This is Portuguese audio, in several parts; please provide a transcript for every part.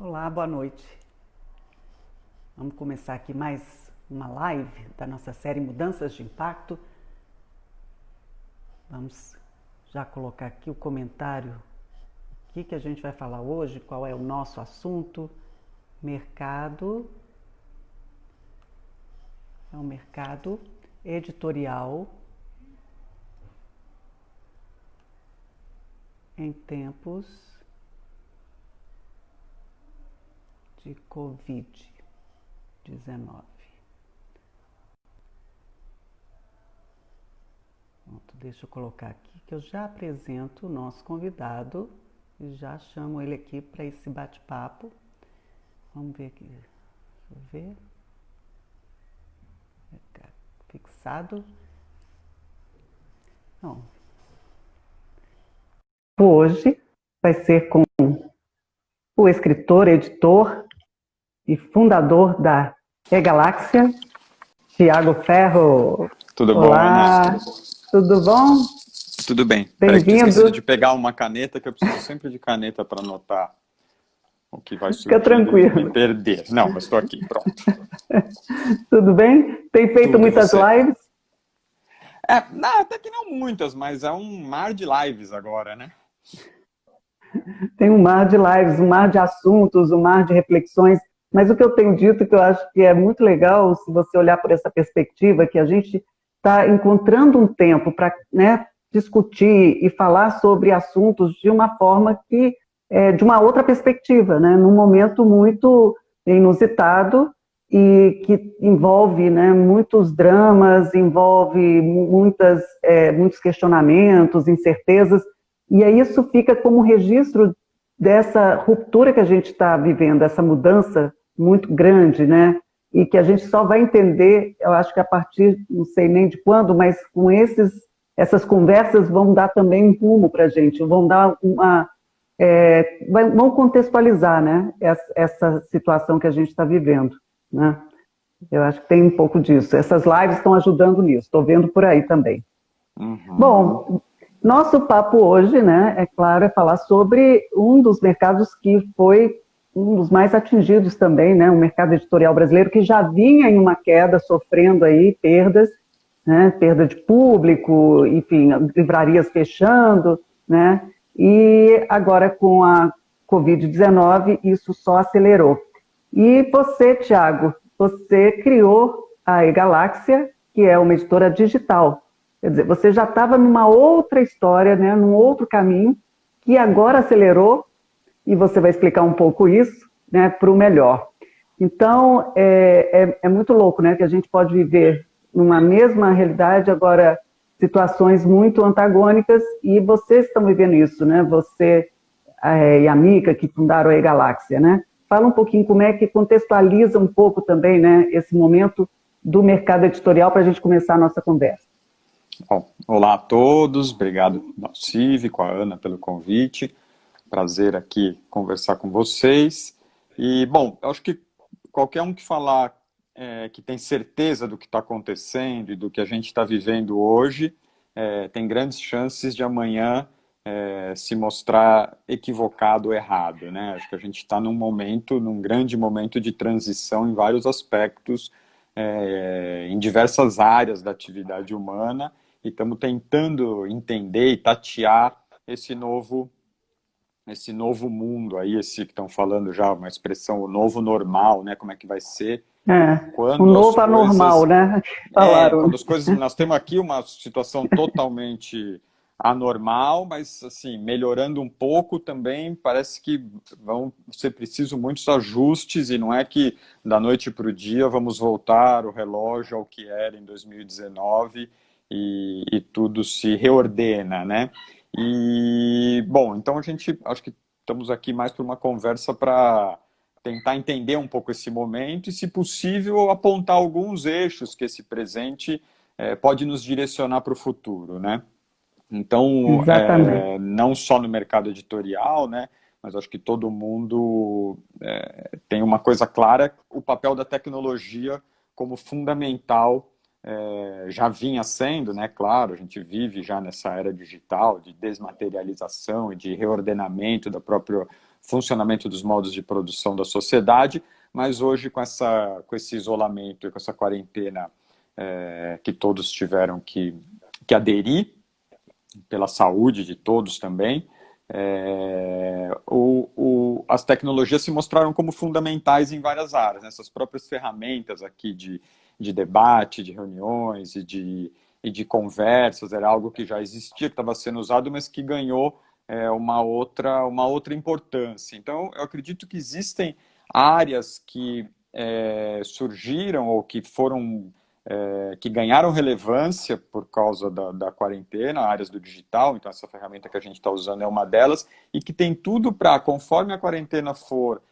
Olá, boa noite. Vamos começar aqui mais uma live da nossa série Mudanças de Impacto. Vamos já colocar aqui o comentário. O que a gente vai falar hoje? Qual é o nosso assunto? Mercado. É o mercado editorial em tempos de Covid-19. Pronto, deixa eu colocar aqui que eu já apresento o nosso convidado e já chamo ele aqui para esse bate-papo. Vamos ver aqui. Deixa eu ver. Fixado. Não. Hoje vai ser com o escritor, editor e fundador da E-Galáxia, Tiago Ferro. Tudo bom, Olá, Ana? tudo bom? Tudo bem. Peraí que eu tinha esquecido de Bem-vindo. pegar uma caneta, que eu preciso sempre de caneta para anotar o que vai Fica surgir e não me tranquilo. perder. Não, mas estou aqui, pronto. Tudo bem? Tem feito Tudo, e muitas você? lives? Não, até que não muitas, mas é um mar de lives agora, né? Tem um mar de lives, um mar de assuntos, um mar de reflexões, mas o que eu tenho dito que eu acho que é muito legal, se você olhar por essa perspectiva, que a gente está encontrando um tempo para, né, discutir e falar sobre assuntos de uma forma que de uma outra perspectiva, né, num momento muito inusitado e que envolve, né, muitos dramas, envolve muitos questionamentos, incertezas, e aí isso fica como registro dessa ruptura que a gente está vivendo, essa mudança muito grande, né? E que a gente só vai entender, eu acho que a partir, não sei nem de quando, mas com essas conversas vão dar também um rumo para a gente, vão dar vão contextualizar, né? Essa situação que a gente está vivendo, né? Eu acho que tem um pouco disso. Essas lives estão ajudando nisso, estou vendo por aí também. Uhum. Bom, nosso papo hoje, né, é claro, é falar sobre um dos mercados que foi um dos mais atingidos também, né, o mercado editorial brasileiro, que já vinha em uma queda, sofrendo aí perdas, né, perda de público, enfim, livrarias fechando, né, e agora com a Covid-19 isso só acelerou. E você, Thiago, você criou a E-Galáxia, que é uma editora digital. Quer dizer, você já estava numa outra história, né, num outro caminho, que agora acelerou, e você vai explicar um pouco isso, né, para o melhor. Então, é muito louco, né, que a gente pode viver numa mesma realidade, agora situações muito antagônicas, e vocês estão vivendo isso, né, você e a Mica, que fundaram a E-Galáxia, né? Fala um pouquinho como é que contextualiza um pouco também, né, esse momento do mercado editorial para a gente começar a nossa conversa. Bom, olá a todos, obrigado ao Cive, com a Ana pelo convite. Prazer aqui conversar com vocês. E, bom, eu acho que qualquer um que falar que tem certeza do que está acontecendo e do que a gente está vivendo hoje, tem grandes chances de amanhã se mostrar equivocado ou errado, né? Acho que a gente está num grande momento de transição em vários aspectos, em diversas áreas da atividade humana, e estamos tentando entender e tatear esse novo mundo aí, esse que estão falando já, uma expressão, o novo normal, né? Como é que vai ser O quando as novo anormal, coisas... né? Falaram. quando as coisas... Nós temos aqui uma situação totalmente anormal, mas, assim, melhorando um pouco também, parece que vão ser preciso muitos ajustes, e não é que da noite para o dia vamos voltar o relógio ao que era em 2019 e tudo se reordena, né? E, bom, então a gente, acho que estamos aqui mais por uma conversa para tentar entender um pouco esse momento e, se possível, apontar alguns eixos que esse presente pode nos direcionar para o futuro, né? Então, Exatamente. não só no mercado editorial, né? Mas acho que todo mundo tem uma coisa clara, o papel da tecnologia como fundamental já vinha sendo, né? Claro, a gente vive já nessa era digital de desmaterialização e de reordenamento do próprio funcionamento dos modos de produção da sociedade, mas hoje com esse isolamento e com essa quarentena que todos tiveram que aderir, pela saúde de todos também, as tecnologias se mostraram como fundamentais em várias áreas, né? Essas próprias ferramentas aqui de debate, de reuniões e de conversas, era algo que já existia, que estava sendo usado, mas que ganhou uma outra importância. Então, eu acredito que existem áreas que surgiram ou que foram que ganharam relevância por causa da quarentena, áreas do digital, então essa ferramenta que a gente está usando é uma delas, e que tem tudo para, conforme a quarentena for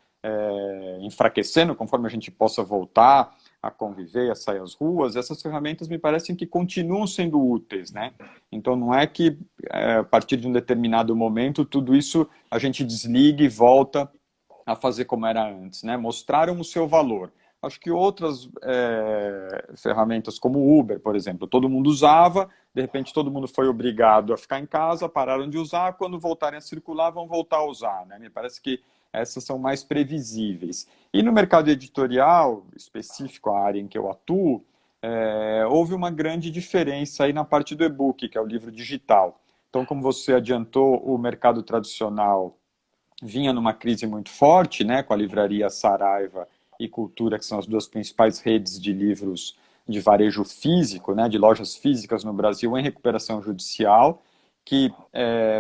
enfraquecendo, conforme a gente possa voltar a conviver, a sair às ruas, essas ferramentas me parecem que continuam sendo úteis, né? Então não é que a partir de um determinado momento tudo isso a gente desliga e volta a fazer como era antes, né? Mostraram o seu valor. Acho que outras ferramentas como o Uber, por exemplo, todo mundo usava, de repente todo mundo foi obrigado a ficar em casa, pararam de usar, quando voltarem a circular vão voltar a usar, né? Me parece que essas são mais previsíveis. E no mercado editorial, específico, a área em que eu atuo, houve uma grande diferença aí na parte do e-book, que é o livro digital. Então, como você adiantou, o mercado tradicional vinha numa crise muito forte, né, com a livraria Saraiva e Cultura, que são as duas principais redes de livros de varejo físico, né, de lojas físicas no Brasil em recuperação judicial, que,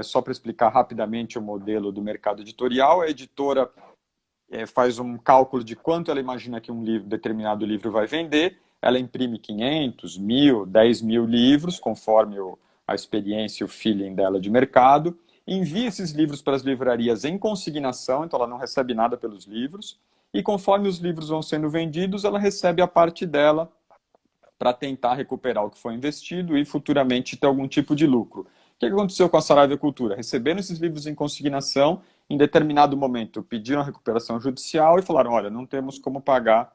só para explicar rapidamente o modelo do mercado editorial, a editora faz um cálculo de quanto ela imagina que determinado livro vai vender, ela imprime 500, 1.000, 10.000 livros, conforme a experiência e o feeling dela de mercado, envia esses livros para as livrarias em consignação, então ela não recebe nada pelos livros, e conforme os livros vão sendo vendidos, ela recebe a parte dela para tentar recuperar o que foi investido e futuramente ter algum tipo de lucro. O que aconteceu com a Saraiva Cultura? Receberam esses livros em consignação, em determinado momento pediram a recuperação judicial e falaram, olha, não temos como pagar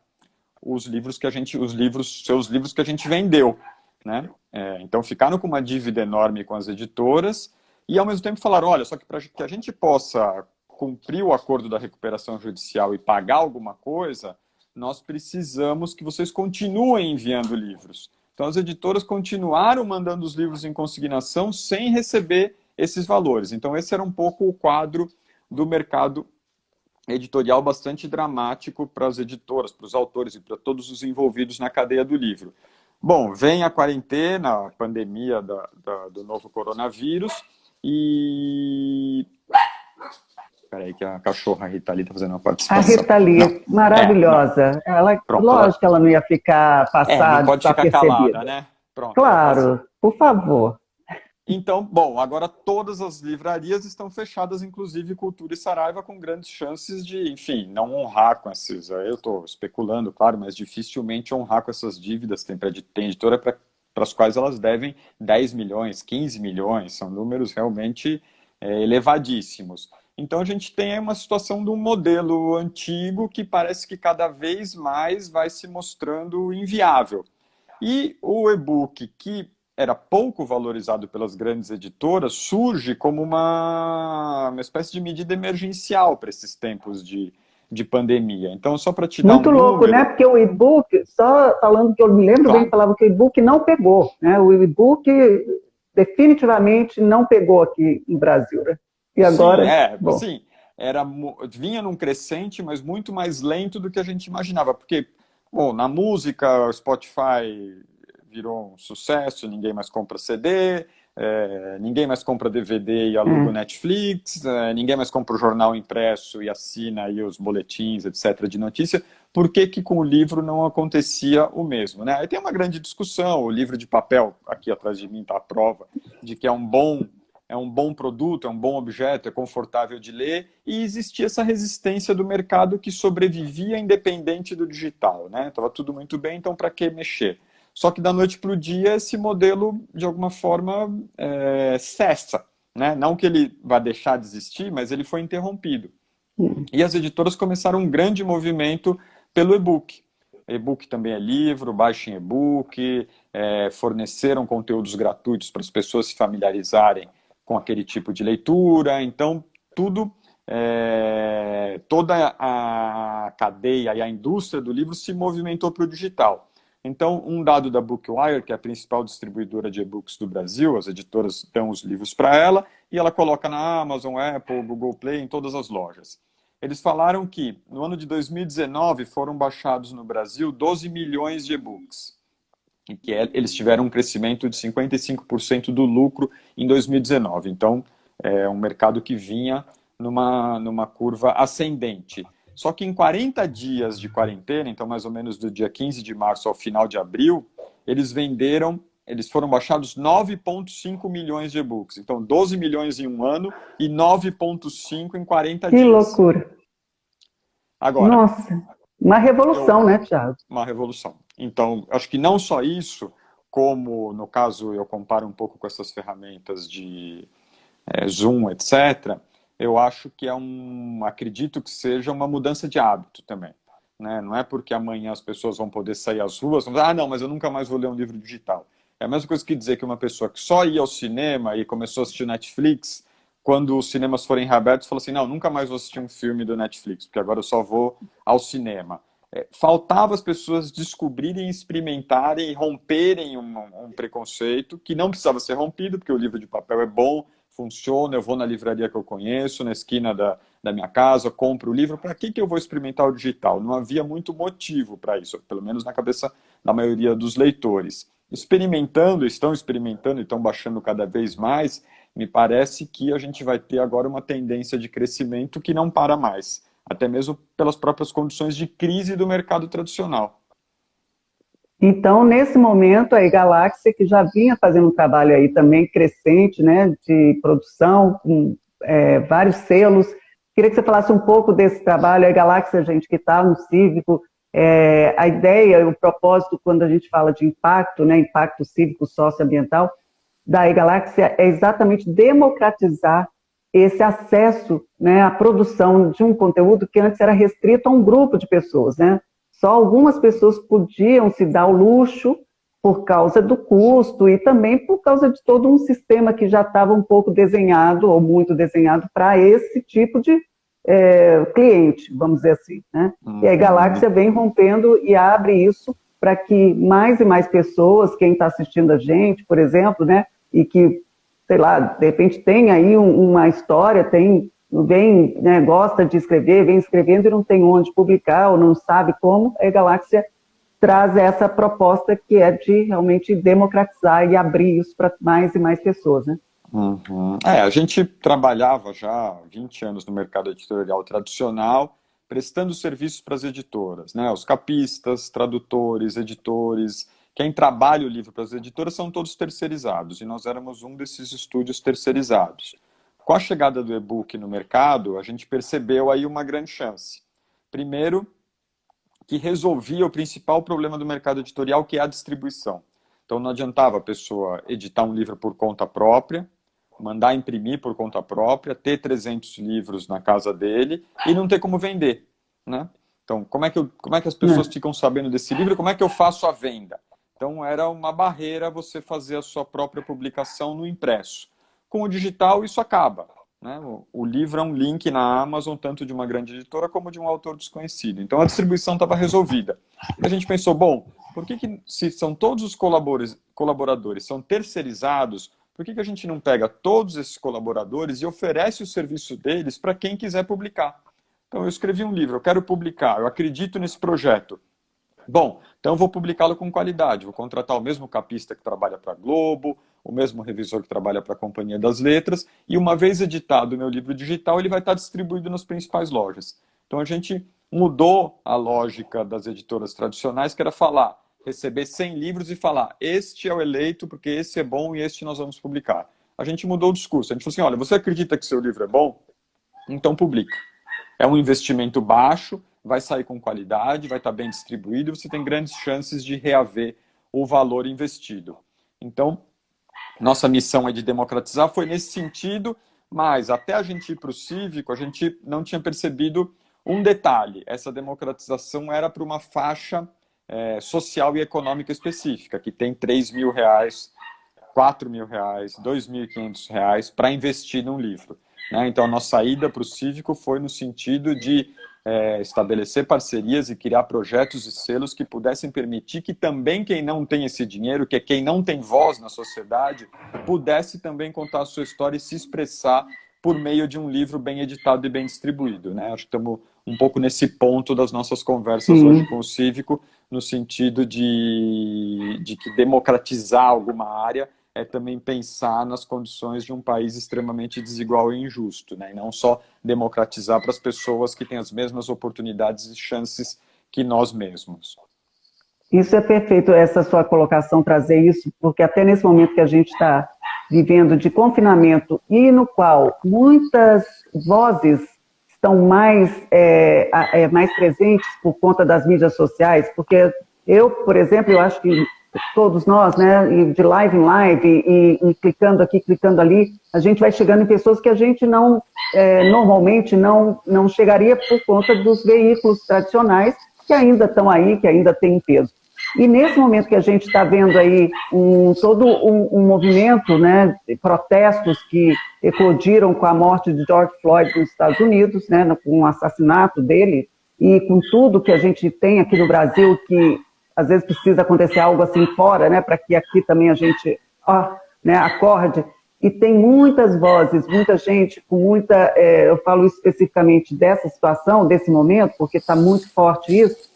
os livros que seus livros que a gente vendeu, né? Então ficaram com uma dívida enorme com as editoras e ao mesmo tempo falaram, olha, só que para que a gente possa cumprir o acordo da recuperação judicial e pagar alguma coisa, nós precisamos que vocês continuem enviando livros. Então as editoras continuaram mandando os livros em consignação sem receber esses valores. Então esse era um pouco o quadro do mercado editorial bastante dramático para as editoras, para os autores e para todos os envolvidos na cadeia do livro. Bom, vem a quarentena, a pandemia do novo coronavírus e... Espera aí que a cachorra Rita Lee está fazendo uma participação. A Rita Lee, maravilhosa. Pronto, lógico que ela não ia ficar passada, não pode ficar calada, né? Pronto, claro, por favor. Então, bom, agora todas as livrarias estão fechadas, inclusive Cultura e Saraiva, com grandes chances de, enfim, não honrar com esses... Eu estou especulando, claro, mas dificilmente honrar com essas dívidas. Tem editora para as quais elas devem 10 milhões, 15 milhões, são números realmente elevadíssimos. Então a gente tem aí uma situação de um modelo antigo que parece que cada vez mais vai se mostrando inviável. E o e-book, que era pouco valorizado pelas grandes editoras, surge como uma espécie de medida emergencial para esses tempos de pandemia. Então, só para te dar Muito louco, número... né? Porque o e-book, só falando que eu me lembro bem, falava que o e-book não pegou, né? O e-book definitivamente não pegou aqui no Brasil, né? E agora... Sim, vinha num crescente, mas muito mais lento do que a gente imaginava, porque, bom, na música, o Spotify virou um sucesso, ninguém mais compra CD, ninguém mais compra DVD e aluga o Netflix, ninguém mais compra o jornal impresso e assina aí os boletins, etc., de notícia. Por que que com o livro não acontecia o mesmo, né? Aí tem uma grande discussão, o livro de papel, aqui atrás de mim está a prova, de que é um bom produto, é um bom objeto, é confortável de ler, e existia essa resistência do mercado que sobrevivia independente do digital, né? Estava tudo muito bem, então para que mexer? Só que da noite para o dia esse modelo, de alguma forma, cessa, né? Não que ele vá deixar de existir, mas ele foi interrompido. E as editoras começaram um grande movimento pelo e-book. E-book também é livro, baixem e-book, forneceram conteúdos gratuitos para as pessoas se familiarizarem com aquele tipo de leitura. Então, toda a cadeia e a indústria do livro se movimentou para o digital. Então, um dado da Bookwire, que é a principal distribuidora de e-books do Brasil, as editoras dão os livros para ela e ela coloca na Amazon, Apple, Google Play, em todas as lojas. Eles falaram que no ano de 2019 foram baixados no Brasil 12 milhões de e-books. E que eles tiveram um crescimento de 55% do lucro em 2019. Então, é um mercado que vinha numa curva ascendente. Só que em 40 dias de quarentena, então mais ou menos do dia 15 de março ao final de abril, eles foram baixados 9,5 milhões de e-books. Então, 12 milhões em um ano e 9,5 em 40 Que dias. loucura. Agora, Nossa, uma revolução, né, Thiago? uma revolução. Então, acho que não só isso, como no caso eu comparo um pouco com essas ferramentas de Zoom, etc., eu acho que acredito que seja uma mudança de hábito também. Né? Não é porque amanhã as pessoas vão poder sair às ruas, vão dizer, não, mas eu nunca mais vou ler um livro digital. É a mesma coisa que dizer que uma pessoa que só ia ao cinema e começou a assistir Netflix, quando os cinemas forem reabertos, falou assim, não, nunca mais vou assistir um filme do Netflix, porque agora eu só vou ao cinema. Faltava as pessoas descobrirem, experimentarem e romperem um preconceito que não precisava ser rompido, porque o livro de papel é bom, funciona, eu vou na livraria que eu conheço, na esquina da minha casa, compro o livro, para que eu vou experimentar o digital? Não havia muito motivo para isso, pelo menos na cabeça da maioria dos leitores. Estão experimentando e estão baixando cada vez mais, me parece que a gente vai ter agora uma tendência de crescimento que não para mais, até mesmo pelas próprias condições de crise do mercado tradicional. Então, nesse momento, a Galáxia, que já vinha fazendo um trabalho aí também crescente, né, de produção, com vários selos, queria que você falasse um pouco desse trabalho. A Galáxia, gente, que está no cívico, a ideia, o propósito, quando a gente fala de impacto, né, impacto cívico, socioambiental, da E-Galáxia é exatamente democratizar esse acesso, né, à produção de um conteúdo que antes era restrito a um grupo de pessoas, né? Só algumas pessoas podiam se dar o luxo por causa do custo e também por causa de todo um sistema que já estava um pouco desenhado, ou muito desenhado, para esse tipo de cliente, vamos dizer assim, né? E a Galáxia vem rompendo e abre isso para que mais e mais pessoas, quem está assistindo a gente, por exemplo, né, e que, sei lá, de repente tem aí uma história, né, gosta de escrever, vem escrevendo e não tem onde publicar ou não sabe como, a Galáxia traz essa proposta que é de realmente democratizar e abrir isso para mais e mais pessoas, né? Uhum. A gente trabalhava já há 20 anos no mercado editorial tradicional, prestando serviços para as editoras, né? Os capistas, tradutores, editores, quem trabalha o livro para as editoras são todos terceirizados, e nós éramos um desses estúdios terceirizados. Com a chegada do e-book no mercado, a gente percebeu aí uma grande chance. Primeiro, que resolvia o principal problema do mercado editorial, que é a distribuição. Então não adiantava a pessoa editar um livro por conta própria, mandar imprimir por conta própria, ter 300 livros na casa dele e não ter como vender, né? Então, como é que as pessoas ficam sabendo desse livro? Como é que eu faço a venda? Então, era uma barreira você fazer a sua própria publicação no impresso. Com o digital, isso acaba, né? O livro é um link na Amazon, tanto de uma grande editora como de um autor desconhecido. Então, a distribuição estava resolvida. E a gente pensou, bom, por que se são todos os colaboradores são terceirizados, por que a gente não pega todos esses colaboradores e oferece o serviço deles para quem quiser publicar? Então, eu escrevi um livro, eu quero publicar, eu acredito nesse projeto. Bom, então eu vou publicá-lo com qualidade, vou contratar o mesmo capista que trabalha para a Globo, o mesmo revisor que trabalha para a Companhia das Letras, e uma vez editado o meu livro digital, ele vai estar distribuído nas principais lojas. Então a gente mudou a lógica das editoras tradicionais, que era receber 100 livros e falar, este é o eleito porque esse é bom e este nós vamos publicar. A gente mudou o discurso, a gente falou assim, olha, você acredita que seu livro é bom? Então publica. É um investimento baixo, vai sair com qualidade, vai estar bem distribuído, você tem grandes chances de reaver o valor investido. Então, nossa missão é de democratizar, foi nesse sentido, mas até a gente ir para o cívico, a gente não tinha percebido um detalhe. Essa democratização era para uma faixa social e econômica específica, que tem R$ 3.000, R$ 4.000, R$ 2.500 para investir num livro. Né? Então, a nossa ida para o Cívico foi no sentido de estabelecer parcerias e criar projetos e selos que pudessem permitir que também quem não tem esse dinheiro, que é quem não tem voz na sociedade, pudesse também contar a sua história e se expressar por meio de um livro bem editado e bem distribuído. Né? Acho que estamos um pouco nesse ponto das nossas conversas hoje com o Cívico, no sentido de que democratizar alguma área é também pensar nas condições de um país extremamente desigual e injusto, né? E não só democratizar para as pessoas que têm as mesmas oportunidades e chances que nós mesmos. Isso é perfeito, essa sua colocação, trazer isso, porque até nesse momento que a gente está vivendo de confinamento e no qual muitas vozes estão mais presentes por conta das mídias sociais, porque eu, por exemplo, eu acho que todos nós, né, de live em live, e clicando aqui, clicando ali, a gente vai chegando em pessoas que a gente não, normalmente não chegaria por conta dos veículos tradicionais que ainda estão aí, que ainda têm peso. E nesse momento que a gente está vendo aí todo um movimento, né, de protestos que eclodiram com a morte de George Floyd nos Estados Unidos, né, com o assassinato dele, e com tudo que a gente tem aqui no Brasil, que às vezes precisa acontecer algo assim fora, né, para que aqui também a gente acorde. E tem muitas vozes, muita gente com muita... eu falo especificamente dessa situação, desse momento, porque está muito forte isso.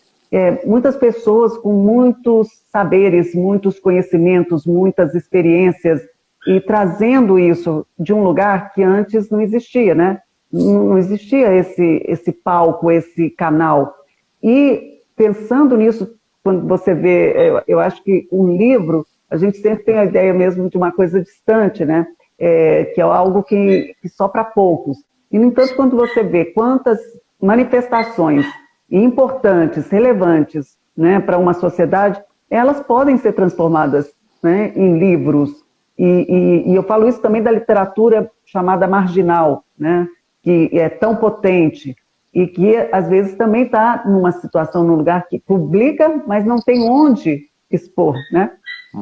Muitas pessoas com muitos saberes, muitos conhecimentos, muitas experiências, e trazendo isso de um lugar que antes não existia, né? Não existia esse palco, esse canal. E pensando nisso, quando você vê, eu acho que um livro, a gente sempre tem a ideia mesmo de uma coisa distante, né? Que é algo que só para poucos. E, no entanto, quando você vê quantas manifestações importantes, relevantes, né, para uma sociedade, elas podem ser transformadas, né, em livros. E eu falo isso também da literatura chamada marginal, né, que é tão potente e que, às vezes, também está numa situação, num lugar que publica, mas não tem onde expor, né?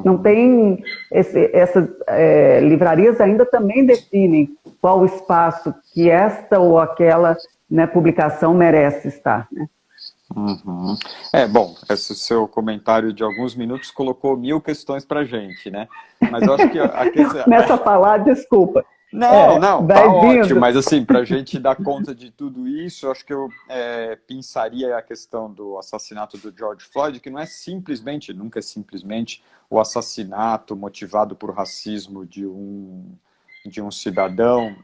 Não tem... essas livrarias ainda também definem qual o espaço que esta ou aquela, né, publicação merece estar, né? Uhum. Bom, esse seu comentário de alguns minutos colocou 1000 questões para a gente, né? Mas eu acho que a questão... Começa a falar, desculpa. Não, vai tá ótimo, vindo. mas assim, para a gente dar conta de tudo isso, eu acho que eu pensaria a questão do assassinato do George Floyd, que não é simplesmente, nunca é simplesmente, o assassinato motivado por racismo de um cidadão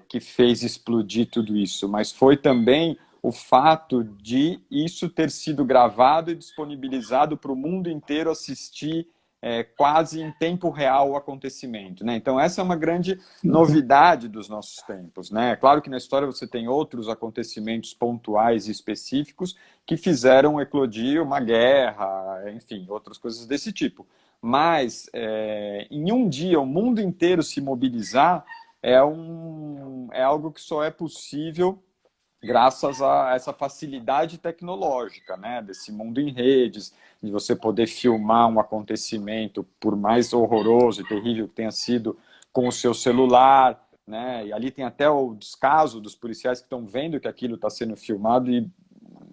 que fez explodir tudo isso, mas foi também o fato de isso ter sido gravado e disponibilizado para o mundo inteiro assistir quase em tempo real o acontecimento, né? Então essa é uma grande novidade dos nossos tempos, né? Claro que na história você tem outros acontecimentos pontuais e específicos que fizeram eclodir uma guerra, enfim, outras coisas desse tipo. Mas em um dia o mundo inteiro se mobilizar é algo que só é possível graças a essa facilidade tecnológica, né, desse mundo em redes, de você poder filmar um acontecimento, por mais horroroso e terrível que tenha sido, com o seu celular, né, e ali tem até o descaso dos policiais que estão vendo que aquilo está sendo filmado e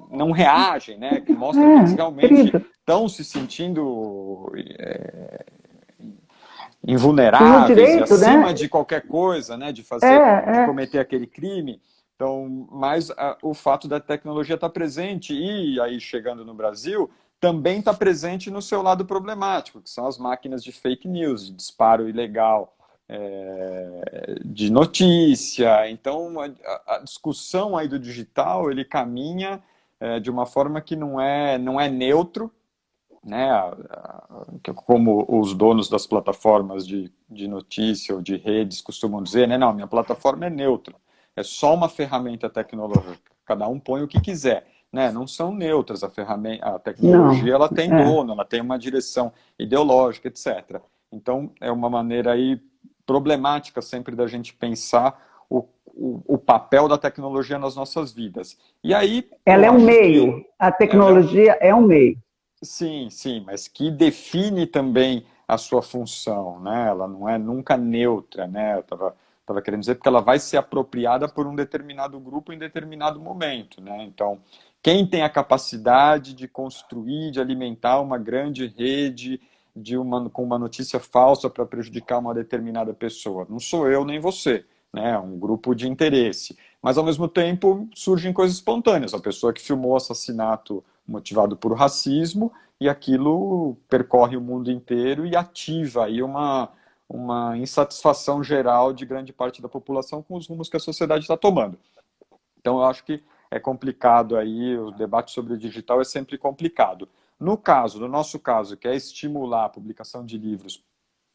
não reagem, né, que mostra que eles realmente estão se sentindo invulneráveis, direito, e acima, né, de qualquer coisa, né, de cometer aquele crime. Então, mas o fato da tecnologia estar presente e aí chegando no Brasil, também está presente no seu lado problemático, que são as máquinas de fake news, de disparo ilegal, de notícia. Então, a discussão aí do digital, ele caminha de uma forma que não é neutro, né? Como os donos das plataformas de notícia ou de redes costumam dizer, né? Não, minha plataforma é neutra. É só uma ferramenta tecnológica. Cada um põe o que quiser, né? Não são neutras. A tecnologia, ela tem dono, ela tem uma direção ideológica, etc. Então, é uma maneira aí problemática sempre da gente pensar o papel da tecnologia nas nossas vidas. E aí... Ela é um meio. A tecnologia é um meio. sim, sim, mas que define também a sua função, né? Ela não é nunca neutra, né? Eu tava querendo dizer porque ela vai ser apropriada por um determinado grupo em determinado momento, né? Então, quem tem a capacidade de construir, de alimentar uma grande rede com uma notícia falsa para prejudicar uma determinada pessoa? Não sou eu nem você, né? É um grupo de interesse. Mas, ao mesmo tempo, surgem coisas espontâneas. A pessoa que filmou o assassinato motivado por racismo, e aquilo percorre o mundo inteiro e ativa aí uma insatisfação geral de grande parte da população com os rumos que a sociedade está tomando. Então, eu acho que é complicado aí, o debate sobre o digital é sempre complicado. No nosso caso, que é estimular a publicação de livros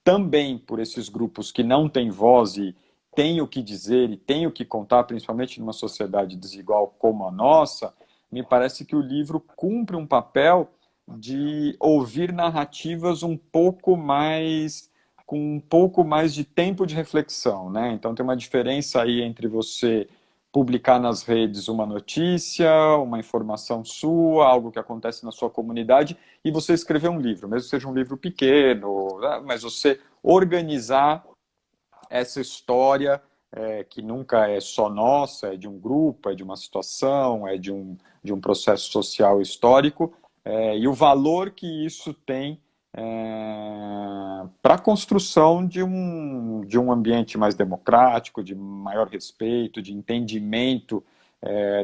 também por esses grupos que não têm voz e têm o que dizer e têm o que contar, principalmente numa sociedade desigual como a nossa, me parece que o livro cumpre um papel de ouvir narrativas um pouco mais com um pouco mais de tempo de reflexão, né? Então tem uma diferença aí entre você publicar nas redes uma notícia, uma informação sua, algo que acontece na sua comunidade, e você escrever um livro, mesmo que seja um livro pequeno, né? Mas você organizar essa história que nunca é só nossa, é de um grupo, é de uma situação, é de um processo social histórico, e o valor que isso tem para a construção de um ambiente mais democrático, de maior respeito, de entendimento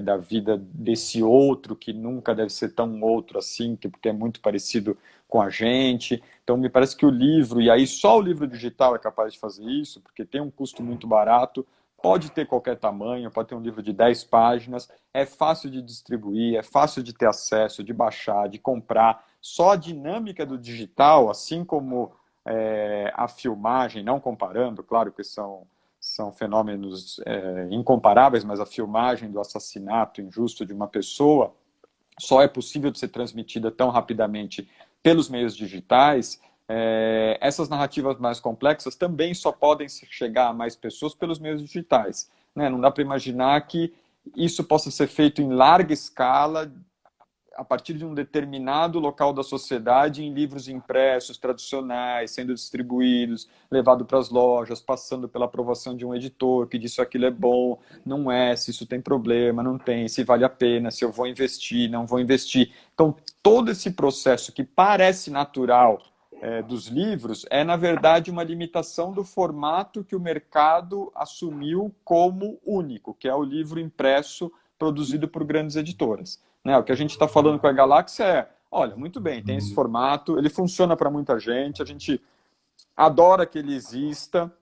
da vida desse outro, que nunca deve ser tão outro assim, porque é muito parecido com a gente. Então, me parece que o livro, e aí só o livro digital é capaz de fazer isso, porque tem um custo muito barato, pode ter qualquer tamanho, pode ter um livro de 10 páginas, é fácil de distribuir, é fácil de ter acesso, de baixar, de comprar. Só a dinâmica do digital, assim como a filmagem, não comparando, claro que são fenômenos incomparáveis, mas a filmagem do assassinato injusto de uma pessoa só é possível de ser transmitida tão rapidamente pelos meios digitais. Essas narrativas mais complexas também só podem chegar a mais pessoas pelos meios digitais, né? Não dá para imaginar que isso possa ser feito em larga escala a partir de um determinado local da sociedade em livros impressos, tradicionais, sendo distribuídos, levado para as lojas, passando pela aprovação de um editor que diz se aquilo é bom, não é, se isso tem problema, não tem, se vale a pena, se eu vou investir, não vou investir. Então, todo esse processo que parece natural dos livros é, na verdade, uma limitação do formato que o mercado assumiu como único, que é o livro impresso produzido por grandes editoras. Né? O que a gente está falando com a Galáxia é, olha, muito bem, tem esse formato, ele funciona para muita gente, a gente adora que ele exista,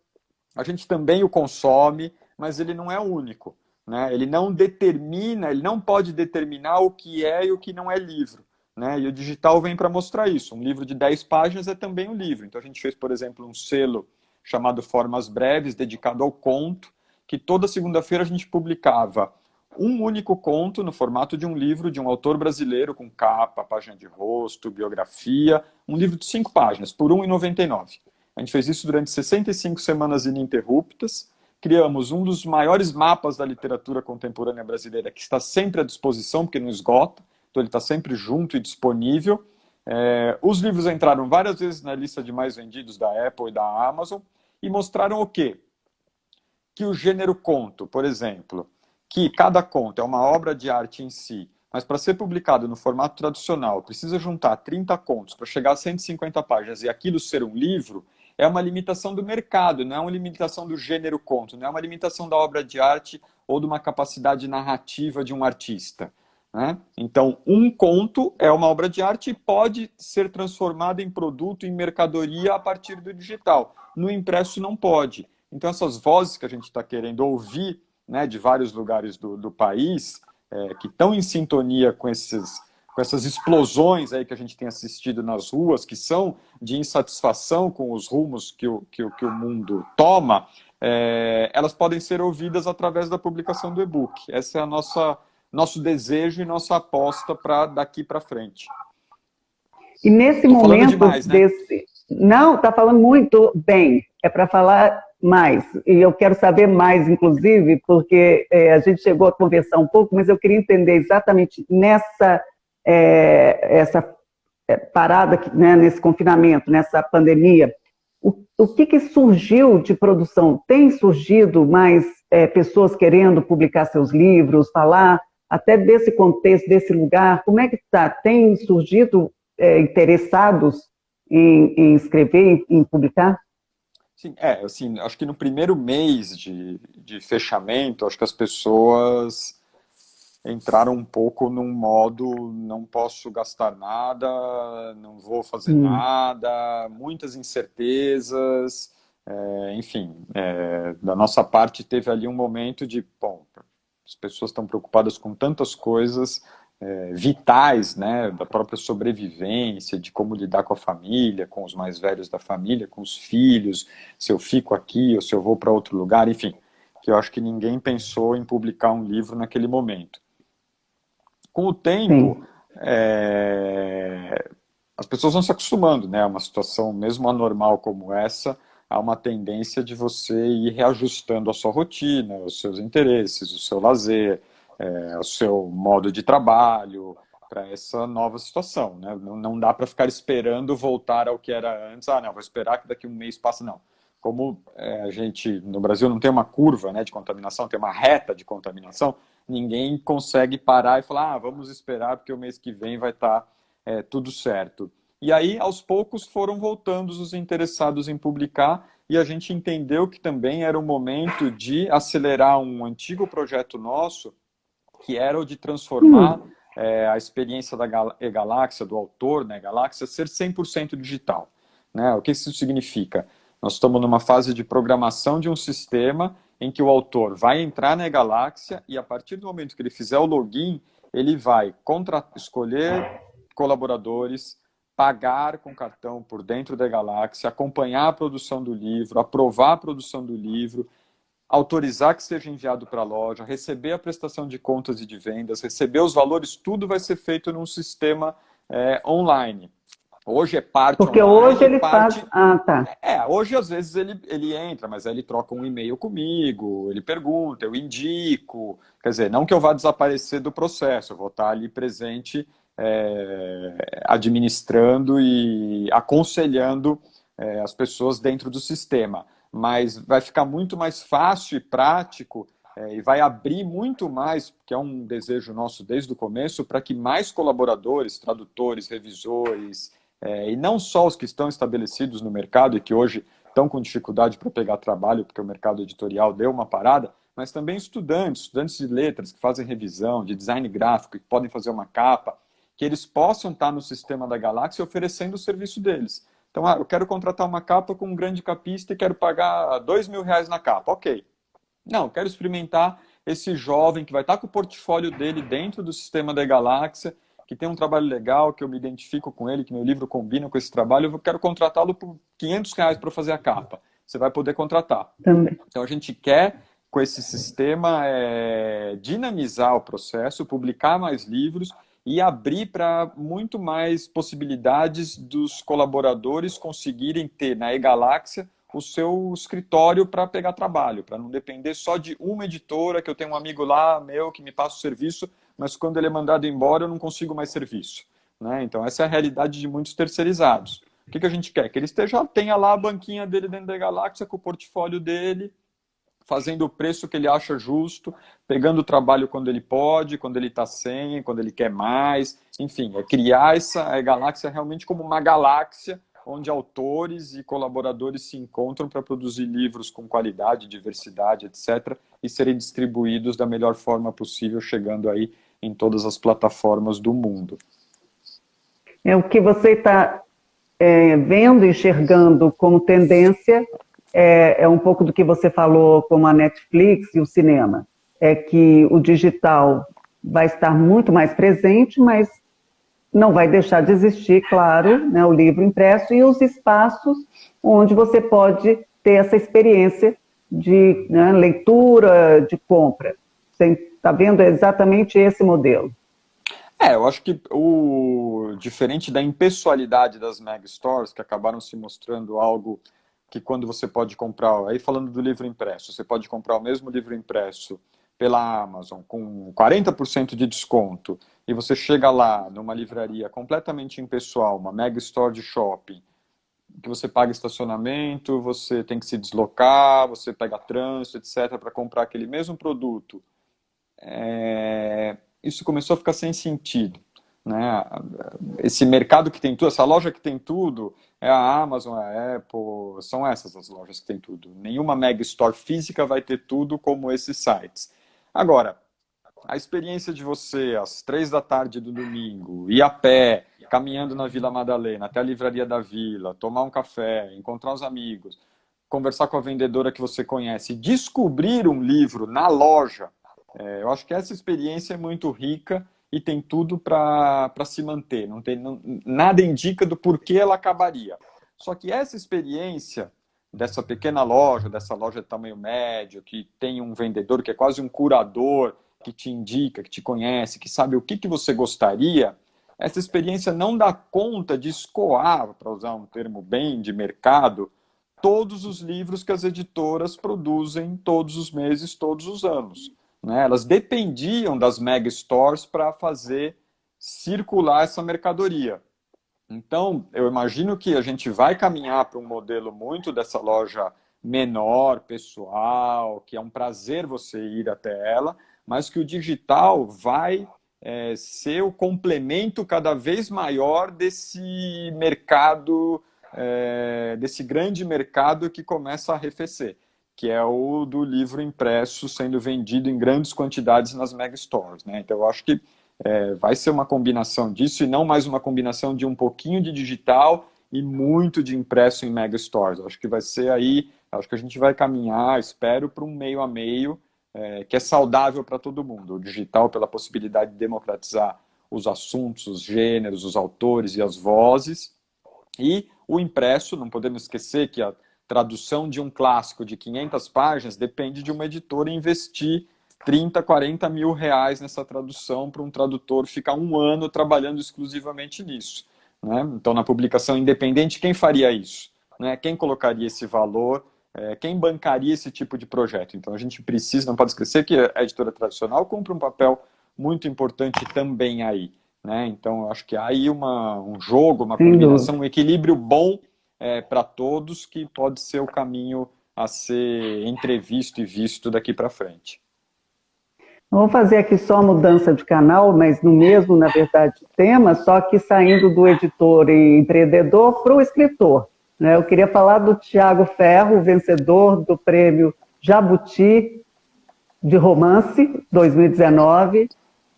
a gente também o consome, mas ele não é único. Né? Ele não determina, ele não pode determinar o que é e o que não é livro. Né? E o digital vem para mostrar isso. Um livro de 10 páginas é também um livro. Então a gente fez, por exemplo, um selo chamado Formas Breves, dedicado ao conto, que toda segunda-feira a gente publicava um único conto no formato de um livro de um autor brasileiro, com capa, página de rosto, biografia, um livro de 5 páginas, por R$ 1,99. A gente fez isso durante 65 semanas ininterruptas, criamos um dos maiores mapas da literatura contemporânea brasileira, que está sempre à disposição, porque não esgota, então ele está sempre junto e disponível. Os livros entraram várias vezes na lista de mais vendidos da Apple e da Amazon, e mostraram o quê? Que o gênero conto, por exemplo, que cada conto é uma obra de arte em si, mas para ser publicado no formato tradicional precisa juntar 30 contos para chegar a 150 páginas e aquilo ser um livro, é uma limitação do mercado, não é uma limitação do gênero conto, não é uma limitação da obra de arte ou de uma capacidade narrativa de um artista. Né? Então, um conto é uma obra de arte e pode ser transformado em produto, em mercadoria a partir do digital. No impresso não pode. Então, essas vozes que a gente está querendo ouvir, né, de vários lugares do país, que estão em sintonia com essas explosões aí que a gente tem assistido nas ruas, que são de insatisfação com os rumos que o mundo toma, elas podem ser ouvidas através da publicação do e-book. Esse é nosso desejo e nossa aposta para daqui para frente. E nesse Tô falando momento demais, né? desse... Não, está falando muito bem. É para falar mais. E eu quero saber mais, inclusive, porque a gente chegou a conversar um pouco, mas eu queria entender exatamente parada, né, nesse confinamento, nessa pandemia, o que surgiu de produção? Tem surgido mais pessoas querendo publicar seus livros, falar até desse contexto, desse lugar? Como é que está? Tem surgido interessados em escrever, em publicar? Sim, assim, acho que no primeiro mês de fechamento, acho que as pessoas entraram um pouco num modo não posso gastar nada, não vou fazer nada, muitas incertezas, enfim, da nossa parte teve ali um momento de, bom, as pessoas estão preocupadas com tantas coisas vitais, né, da própria sobrevivência, de como lidar com a família, com os mais velhos da família, com os filhos, se eu fico aqui ou se eu vou para outro lugar, enfim, que eu acho que ninguém pensou em publicar um livro naquele momento. Com o tempo, Sim. as pessoas vão se acostumando, né? Uma situação mesmo anormal como essa, há uma tendência de você ir reajustando a sua rotina, os seus interesses, o seu lazer, o seu modo de trabalho para essa nova situação, né? Não dá para ficar esperando voltar ao que era antes. Ah, não, vou esperar que daqui a um mês passe, não. Como a gente, no Brasil, não tem uma curva, né, de contaminação, tem uma reta de contaminação, ninguém consegue parar e falar, vamos esperar porque o mês que vem vai estar tudo certo. E aí, aos poucos, foram voltando os interessados em publicar e a gente entendeu que também era o momento de acelerar um antigo projeto nosso, que era o de transformar a experiência da E-Galáxia, do autor, né, Galáxia, ser 100% digital. Né? O que isso significa? Nós estamos numa fase de programação de um sistema em que o autor vai entrar na E-Galáxia e a partir do momento que ele fizer o login, ele vai escolher colaboradores, pagar com cartão por dentro da E-Galáxia, acompanhar a produção do livro, aprovar a produção do livro, autorizar que seja enviado para a loja, receber a prestação de contas e de vendas, receber os valores, tudo vai ser feito num sistema online. Hoje é parte Porque hoje online, ele faz... parte... Ah, tá. Hoje às vezes ele entra, mas aí ele troca um e-mail comigo, ele pergunta, eu indico. Quer dizer, não que eu vá desaparecer do processo, eu vou estar ali presente, administrando e aconselhando as pessoas dentro do sistema. Mas vai ficar muito mais fácil e prático e vai abrir muito mais, que é um desejo nosso desde o começo, para que mais colaboradores, tradutores, revisores, e não só os que estão estabelecidos no mercado e que hoje estão com dificuldade para pegar trabalho, porque o mercado editorial deu uma parada, mas também estudantes de letras que fazem revisão, de design gráfico, que podem fazer uma capa, que eles possam estar no sistema da Galáxia oferecendo o serviço deles. Então, eu quero contratar uma capa com um grande capista e quero pagar R$ 2.000 na capa. Ok. Não, quero experimentar esse jovem que vai estar com o portfólio dele dentro do sistema da Galáxia, que tem um trabalho legal, que eu me identifico com ele, que meu livro combina com esse trabalho, eu quero contratá-lo por R$ 500 para fazer a capa. Você vai poder contratar. Também. Então, a gente quer, com esse sistema, dinamizar o processo, publicar mais livros e abrir para muito mais possibilidades dos colaboradores conseguirem ter na E-Galáxia o seu escritório para pegar trabalho, para não depender só de uma editora, que eu tenho um amigo lá, meu, que me passa o serviço, mas quando ele é mandado embora eu não consigo mais serviço. Né? Então essa é a realidade de muitos terceirizados. O que a gente quer? Que ele tenha lá a banquinha dele dentro da Galáxia, com o portfólio dele, fazendo o preço que ele acha justo, pegando o trabalho quando ele pode, quando ele está sem, quando ele quer mais, enfim, criar essa galáxia realmente como uma galáxia onde autores e colaboradores se encontram para produzir livros com qualidade, diversidade, etc., e serem distribuídos da melhor forma possível, chegando aí em todas as plataformas do mundo. O que você está vendo, enxergando como tendência é um pouco do que você falou como a Netflix e o cinema. É que o digital vai estar muito mais presente, mas não vai deixar de existir, claro, né, o livro impresso e os espaços onde você pode ter essa experiência de leitura, de compra. Você está vendo exatamente esse modelo. Eu acho que diferente da impessoalidade das mega stores, que acabaram se mostrando algo que quando você pode comprar, aí falando do livro impresso, você pode comprar o mesmo livro impresso pela Amazon com 40% de desconto, e você chega lá numa livraria completamente impessoal, uma mega store de shopping, que você paga estacionamento, você tem que se deslocar, você pega trânsito, etc., para comprar aquele mesmo produto, isso começou a ficar sem sentido, né? Esse mercado que tem tudo, essa loja que tem tudo, é a Amazon, a Apple, são essas as lojas que tem tudo. Nenhuma mega store física vai ter tudo como esses sites. Agora, a experiência de você, às 3 da tarde do domingo, ir a pé, caminhando na Vila Madalena, até a livraria da Vila, tomar um café, encontrar os amigos, conversar com a vendedora que você conhece, descobrir um livro na loja, eu acho que essa experiência é muito rica e tem tudo para se manter. Nada indica do porquê ela acabaria. Só que essa experiência dessa pequena loja, dessa loja de tamanho médio, que tem um vendedor que é quase um curador, que te indica, que te conhece, que sabe o que você gostaria, essa experiência não dá conta de escoar, para usar um termo bem de mercado, todos os livros que as editoras produzem todos os meses, todos os anos, né? Elas dependiam das mega stores para fazer circular essa mercadoria. Então, eu imagino que a gente vai caminhar para um modelo muito dessa loja menor, pessoal, que é um prazer você ir até ela, mas que o digital vai ser o complemento cada vez maior desse mercado, desse grande mercado que começa a arrefecer, que é o do livro impresso sendo vendido em grandes quantidades nas mega stores, né? Então, eu acho que vai ser uma combinação disso e não mais uma combinação de um pouquinho de digital e muito de impresso em mega stores. Acho que vai ser aí, acho que a gente vai caminhar, espero, para um meio a meio, que é saudável para todo mundo. O digital pela possibilidade de democratizar os assuntos, os gêneros, os autores e as vozes, e o impresso, não podemos esquecer que a tradução de um clássico de 500 páginas depende de uma editora investir 30, 40 mil reais nessa tradução para um tradutor ficar um ano trabalhando exclusivamente nisso, né? Então, na publicação independente, quem faria isso, né? Quem colocaria esse valor? Quem bancaria esse tipo de projeto? Então, a gente precisa, não pode esquecer que a editora tradicional cumpre um papel muito importante também aí, né? Então, eu acho que há aí um jogo, uma combinação, um equilíbrio bom para todos, que pode ser o caminho a ser entrevisto e visto daqui para frente. Vamos fazer aqui só a mudança de canal, mas no mesmo, na verdade, tema, só que saindo do editor e empreendedor para o escritor, né? Eu queria falar do Tiago Ferro, vencedor do prêmio Jabuti de romance 2019,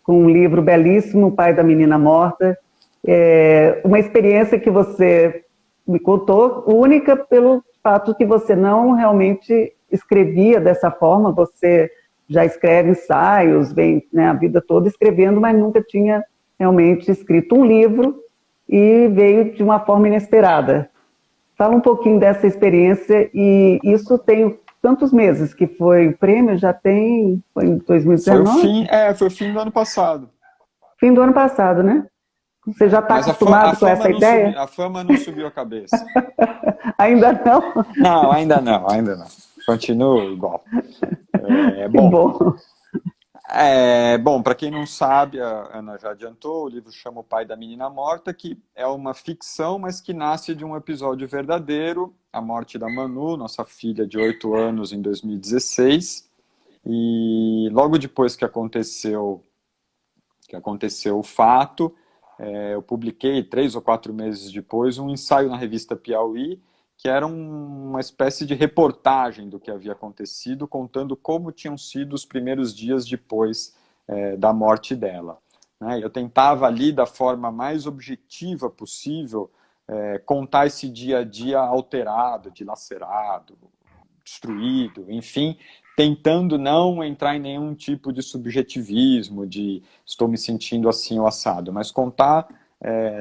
com um livro belíssimo, O Pai da Menina Morta. Uma experiência que você me contou, única pelo fato que você não realmente escrevia dessa forma, você já escreve ensaios, vem, né, a vida toda escrevendo, mas nunca tinha realmente escrito um livro e veio de uma forma inesperada. Fala um pouquinho dessa experiência, e isso tem tantos meses que foi o prêmio, já tem, foi em 2019? Foi o fim do ano passado. Fim do ano passado, né? Você já está acostumado com essa ideia? A fama não subiu a cabeça. Ainda não? Não, ainda não, ainda não. Continua igual. Bom, para quem não sabe, a Ana já adiantou, o livro chama O Pai da Menina Morta, que é uma ficção, mas que nasce de um episódio verdadeiro, a morte da Manu, nossa filha de 8 anos, em 2016. E logo depois que aconteceu o fato, eu publiquei 3 ou 4 meses depois um ensaio na revista Piauí, que era uma espécie de reportagem do que havia acontecido, contando como tinham sido os primeiros dias depois da morte dela, né? Eu tentava ali, da forma mais objetiva possível, contar esse dia a dia alterado, dilacerado, destruído, enfim, tentando não entrar em nenhum tipo de subjetivismo, de estou me sentindo assim ou assado, mas contar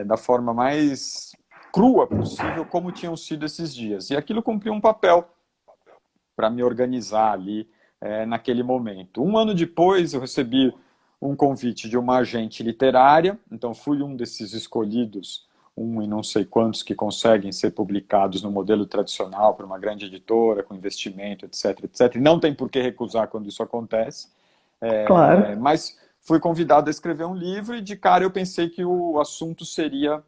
da forma mais crua possível como tinham sido esses dias. E aquilo cumpriu um papel para me organizar ali naquele momento. Um ano depois eu recebi um convite de uma agente literária, então fui um desses escolhidos, um e não sei quantos que conseguem ser publicados no modelo tradicional por uma grande editora, com investimento, etc, etc. E não tem por que recusar quando isso acontece. Claro. Mas fui convidado a escrever um livro e de cara eu pensei que o assunto seria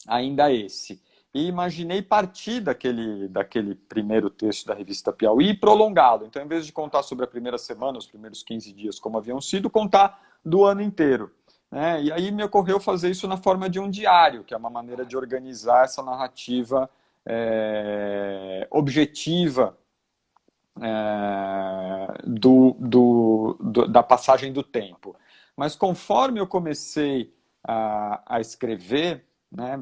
ainda esse. E imaginei partir daquele primeiro texto da revista Piauí e prolongá-lo. Então, em vez de contar sobre a primeira semana, os primeiros 15 dias como haviam sido, contar do ano inteiro. Né? E aí me ocorreu fazer isso na forma de um diário, que é uma maneira de organizar essa narrativa objetiva da passagem do tempo. Mas conforme eu comecei a escrever, né,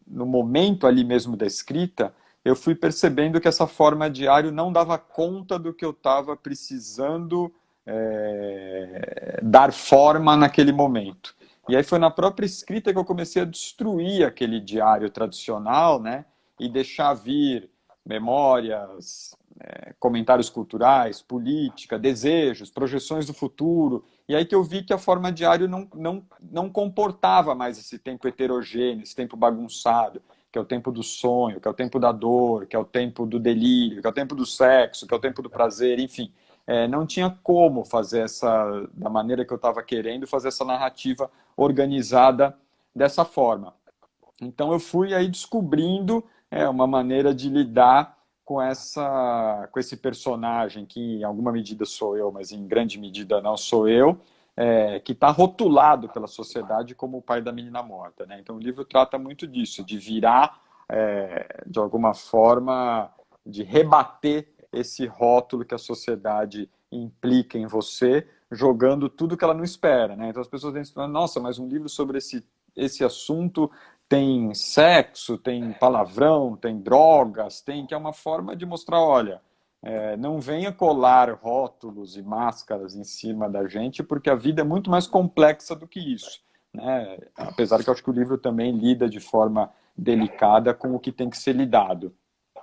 no momento ali mesmo da escrita, eu fui percebendo que essa forma diário não dava conta do que eu estava precisando dar forma naquele momento. E aí foi na própria escrita que eu comecei a destruir aquele diário tradicional, né, e deixar vir memórias, comentários culturais, política, desejos, projeções do futuro. E aí que eu vi que a forma diário não comportava mais esse tempo heterogêneo, esse tempo bagunçado, que é o tempo do sonho, que é o tempo da dor, que é o tempo do delírio, que é o tempo do sexo, que é o tempo do prazer, enfim. Não tinha como fazer da maneira que eu estava querendo, fazer essa narrativa organizada dessa forma. Então eu fui aí descobrindo uma maneira de lidar com esse personagem, que em alguma medida sou eu, mas em grande medida não sou eu, que está rotulado pela sociedade como o pai da menina morta. Né? Então o livro trata muito disso, de virar, de alguma forma, de rebater esse rótulo que a sociedade implica em você, jogando tudo que ela não espera. Né? Então as pessoas dizem, nossa, mas um livro sobre esse assunto tem sexo, tem palavrão, tem drogas, que é uma forma de mostrar, olha, não venha colar rótulos e máscaras em cima da gente, porque a vida é muito mais complexa do que isso. Né? Apesar que eu acho que o livro também lida de forma delicada com o que tem que ser lidado.